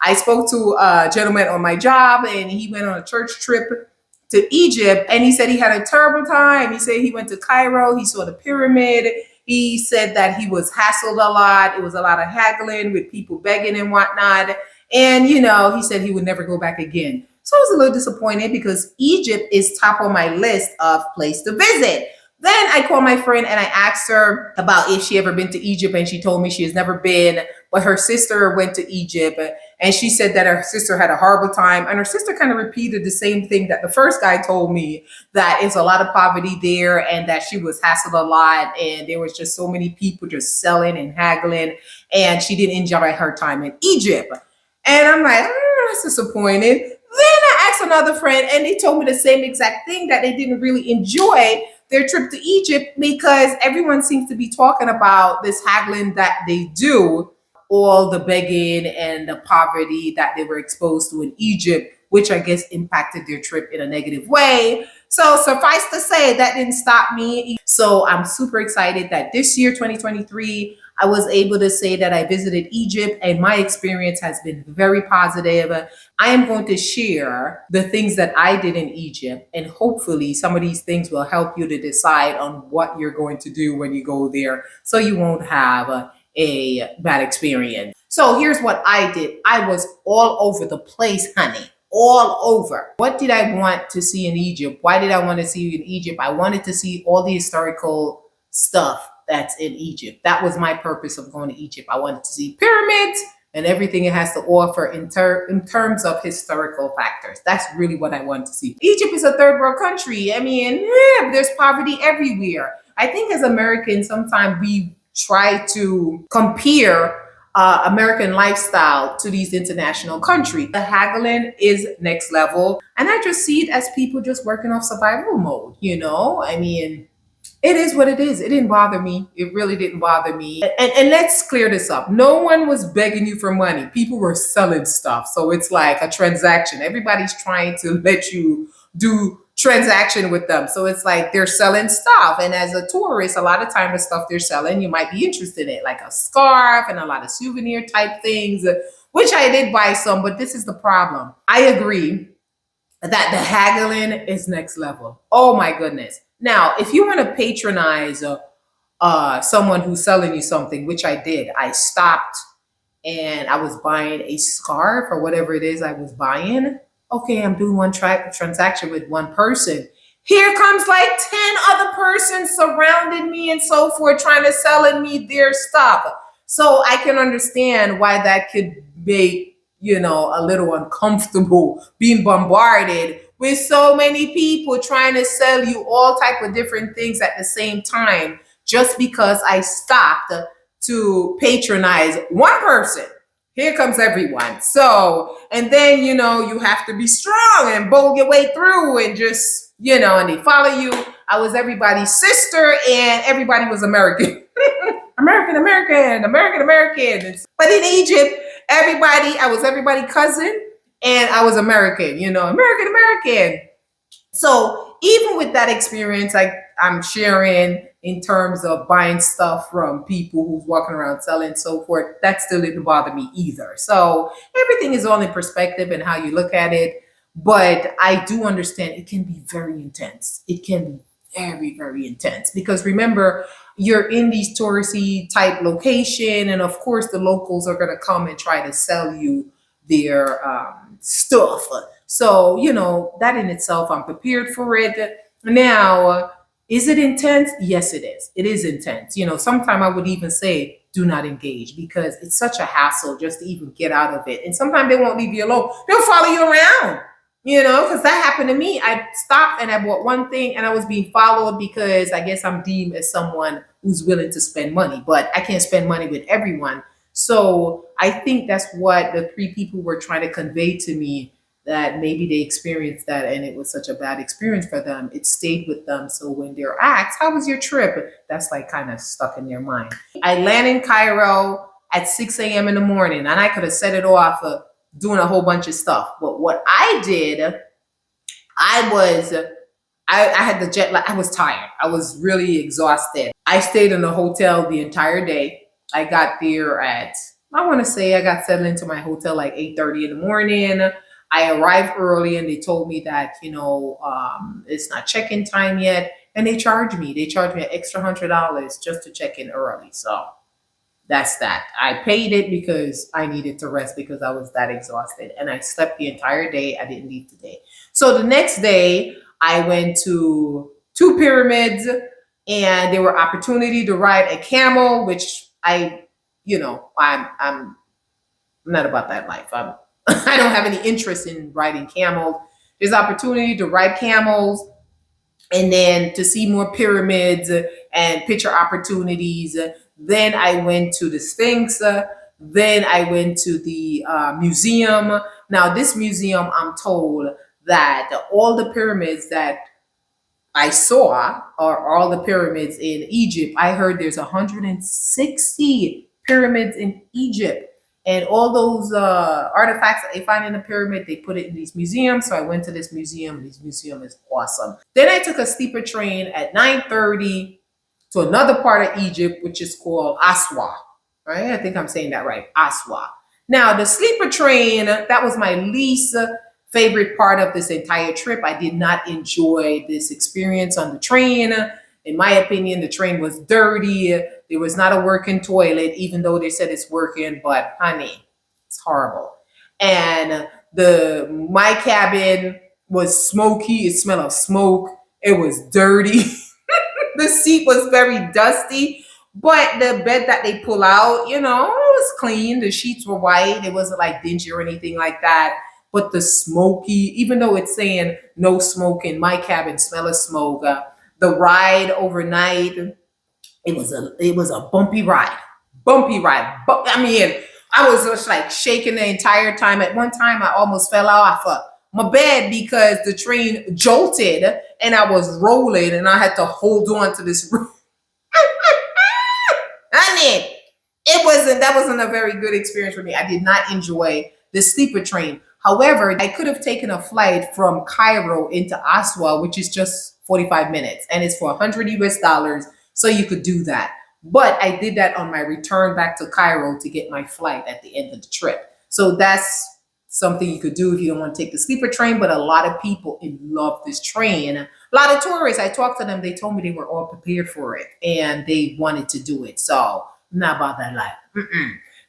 I spoke to a gentleman on my job, and he went on a church trip to Egypt, and he said he had a terrible time. He said he went to Cairo, he saw the pyramid. He said that he was hassled a lot. It was a lot of haggling with people begging and whatnot. And, he said he would never go back again. So I was a little disappointed because Egypt is top on my list of place to visit. Then I called my friend and I asked her about if she ever been to Egypt, and she told me she has never been, but her sister went to Egypt, and she said that her sister had a horrible time, and her sister kind of repeated the same thing that the first guy told me, that it's a lot of poverty there and that she was hassled a lot and there was just so many people just selling and haggling, and she didn't enjoy her time in Egypt. And I'm like, that's disappointed. Then I asked another friend and they told me the same exact thing, that they didn't really enjoy their trip to Egypt because everyone seems to be talking about this haggling that they do, all the begging and the poverty that they were exposed to in Egypt, which I guess impacted their trip in a negative way. So suffice to say, that didn't stop me. So I'm super excited that this year, 2023, I was able to say that I visited Egypt and my experience has been very positive. I am going to share the things that I did in Egypt, and hopefully some of these things will help you to decide on what you're going to do when you go there so you won't have a bad experience. So here's what I did. I was all over the place, honey. All over. What did I want to see in Egypt? Why did I want to see in Egypt? I wanted to see all the historical stuff that's in Egypt. That was my purpose of going to Egypt. I wanted to see pyramids and everything it has to offer in terms of historical factors. That's really what I wanted to see. Egypt is a third world country. I mean, there's poverty everywhere. I think as Americans, sometimes we try to compare American lifestyle to these international countries. The haggling is next level. And I just see it as people just working off survival mode, I mean, it is what it is. It didn't bother me. It really didn't bother me. And let's clear this up. No one was begging you for money. People were selling stuff. So it's like a transaction. Everybody's trying to let you do transaction with them. So it's like they're selling stuff. And as a tourist, a lot of time the stuff they're selling, you might be interested in, like a scarf and a lot of souvenir type things, which I did buy some, but this is the problem. I agree that the haggling is next level. Oh my goodness. Now, if you want to patronize someone who's selling you something, which I did, I stopped and I was buying a scarf or whatever it is I was buying. Okay, I'm doing one transaction with one person. Here comes like 10 other persons surrounding me and so forth, trying to sell me their stuff. So I can understand why that could make, a little uncomfortable, being bombarded with so many people trying to sell you all type of different things at the same time, just because I stopped to patronize one person. Here comes everyone. So, and then, you have to be strong and bowl your way through and just, and they follow you. I was everybody's sister and everybody was American. American. But in Egypt, I was everybody's cousin and I was American, American. So even with that experience, I'm sharing in terms of buying stuff from people who's walking around selling and so forth, that still didn't bother me either. So everything is all in perspective and how you look at it. But I do understand it can be very intense. It can be very, very intense because remember, you're in these touristy type location. And of course, the locals are going to come and try to sell you their stuff. So, that in itself, I'm prepared for it. Now, is it intense? Yes, it is. It is intense. Sometimes I would even say, do not engage because it's such a hassle just to even get out of it. And sometimes they won't leave you alone. They'll follow you around, because that happened to me. I stopped and I bought one thing and I was being followed because I guess I'm deemed as someone who's willing to spend money, but I can't spend money with everyone. So I think that's what the three people were trying to convey to me, that maybe they experienced that and it was such a bad experience for them. It stayed with them. So when they're asked, how was your trip? That's like kind of stuck in their mind. I landed in Cairo at 6 a.m. in the morning and I could have set it off doing a whole bunch of stuff. But what I did, I had the jet lag. I was tired. I was really exhausted. I stayed in the hotel the entire day. I got there at I want to say I got settled into my hotel like 8:30 in the morning. I arrived early and they told me that, it's not check-in time yet. And they charged me. They charged me an extra $100 just to check in early. So that's that. I paid it because I needed to rest because I was that exhausted. And I slept the entire day. I didn't leave today. So the next day, I went to two pyramids and there were opportunity to ride a camel, which I'm not about that life. I don't have any interest in riding camels. There's opportunity to ride camels and then to see more pyramids and picture opportunities. Then I went to the Sphinx. Then I went to the museum. Now, this museum, I'm told that all the pyramids that I saw are all the pyramids in Egypt. I heard there's 160 pyramids in Egypt. And all those artifacts that they find in the pyramid, they put it in these museums. So I went to this museum. This museum is awesome. Then I took a sleeper train at 9:30 to another part of Egypt, which is called Aswa. Right? I think I'm saying that right. Aswa. Now, the sleeper train, that was my least favorite part of this entire trip. I did not enjoy this experience on the train. In my opinion, the train was dirty. There was not a working toilet, even though they said it's working, but honey, it's horrible. And my cabin was smoky. It smelled of smoke. It was dirty. The seat was very dusty, but the bed that they pull out, it was clean. The sheets were white. It wasn't like dingy or anything like that. But the smoky, even though it's saying no smoke in my cabin, smell of smoke. The ride overnight, it was a bumpy ride, bumpy ride. I mean, I was just like shaking the entire time. At one time, I almost fell off my bed because the train jolted and I was rolling and I had to hold on to this. Honey, that wasn't a very good experience for me. I did not enjoy the sleeper train. However, I could have taken a flight from Cairo into Aswa, which is just 45 minutes, and it's for 100 US dollars. So you could do that. But I did that on my return back to Cairo to get my flight at the end of the trip. So that's something you could do if you don't want to take the sleeper train. But a lot of people love this train. A lot of tourists, I talked to them, they told me they were all prepared for it and they wanted to do it. So I'm not about that life.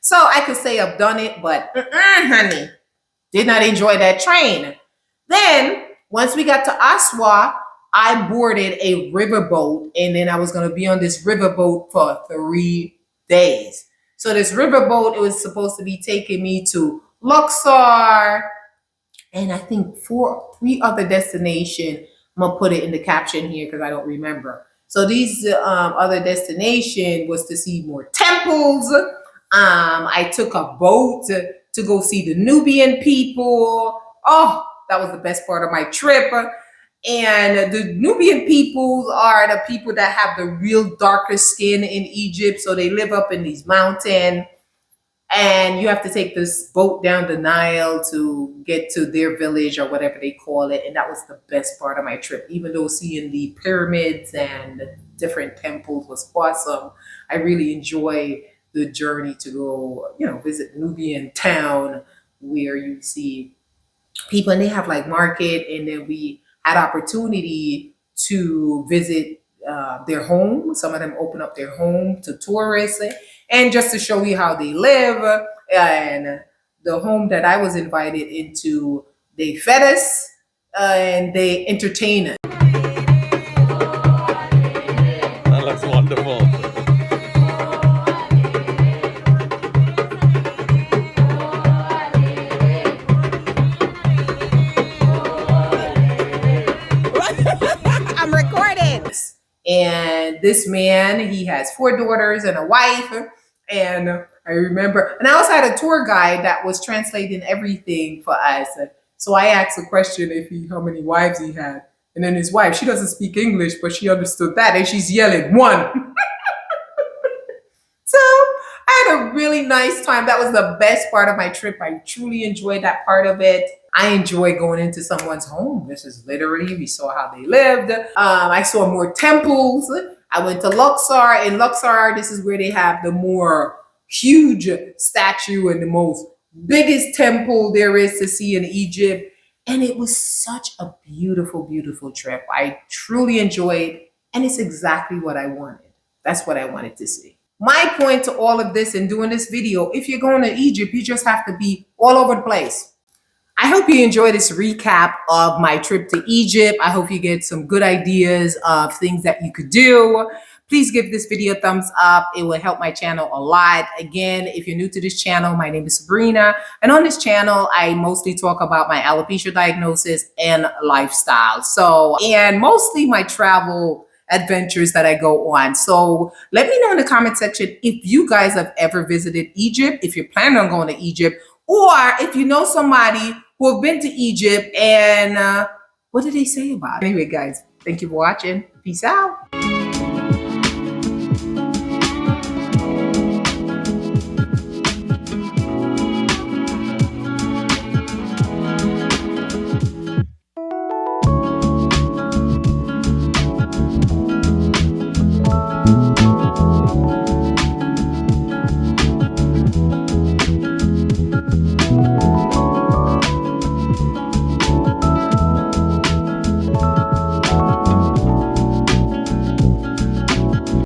So I could say I've done it, but honey, did not enjoy that train. Then once we got to Aswa, I boarded a riverboat and then I was going to be on this riverboat for 3 days. So this riverboat, it was supposed to be taking me to Luxor and I think three other destinations. I'm going to put it in the caption here because I don't remember. So these other destination was to see more temples. I took a boat to go see the Nubian people. Oh, that was the best part of my trip. And the Nubian peoples are the people that have the real darkest skin in Egypt. So they live up in these mountains. And you have to take this boat down the Nile to get to their village or whatever they call it. And that was the best part of my trip. Even though seeing the pyramids and the different temples was awesome, I really enjoy the journey to go, visit Nubian town where you see people and they have like market. And then we had opportunity to visit their home. Some of them open up their home to tourists and just to show you how they live. And the home that I was invited into, they fed us and they entertain us. That looks wonderful. I'm recording. And this man, he has 4 daughters and a wife. And I remember, and I also had a tour guide that was translating everything for us. So I asked a question how many wives he had. And then his wife, she doesn't speak English, but she understood that. And she's yelling, 1. So I had a really nice time. That was the best part of my trip. I truly enjoyed that part of it. I enjoy going into someone's home. This is literally, we saw how they lived. I saw more temples. I went to Luxor. In Luxor, this is where they have the more huge statue and the most biggest temple there is to see in Egypt. And it was such a beautiful, beautiful trip. I truly enjoyed, and it's exactly what I wanted. That's what I wanted to see. My point to all of this and doing this video, if you're going to Egypt, you just have to be all over the place. I hope you enjoy this recap of my trip to Egypt. I hope you get some good ideas of things that you could do. Please give this video a thumbs up. It will help my channel a lot. Again, if you're new to this channel, my name is Sabrina. And on this channel, I mostly talk about my alopecia diagnosis and lifestyle. And mostly my travel adventures that I go on. So let me know in the comment section if you guys have ever visited Egypt, if you're planning on going to Egypt, or if you know somebody who have been to Egypt and what did they say about it? Anyway, guys, thank you for watching. Peace out.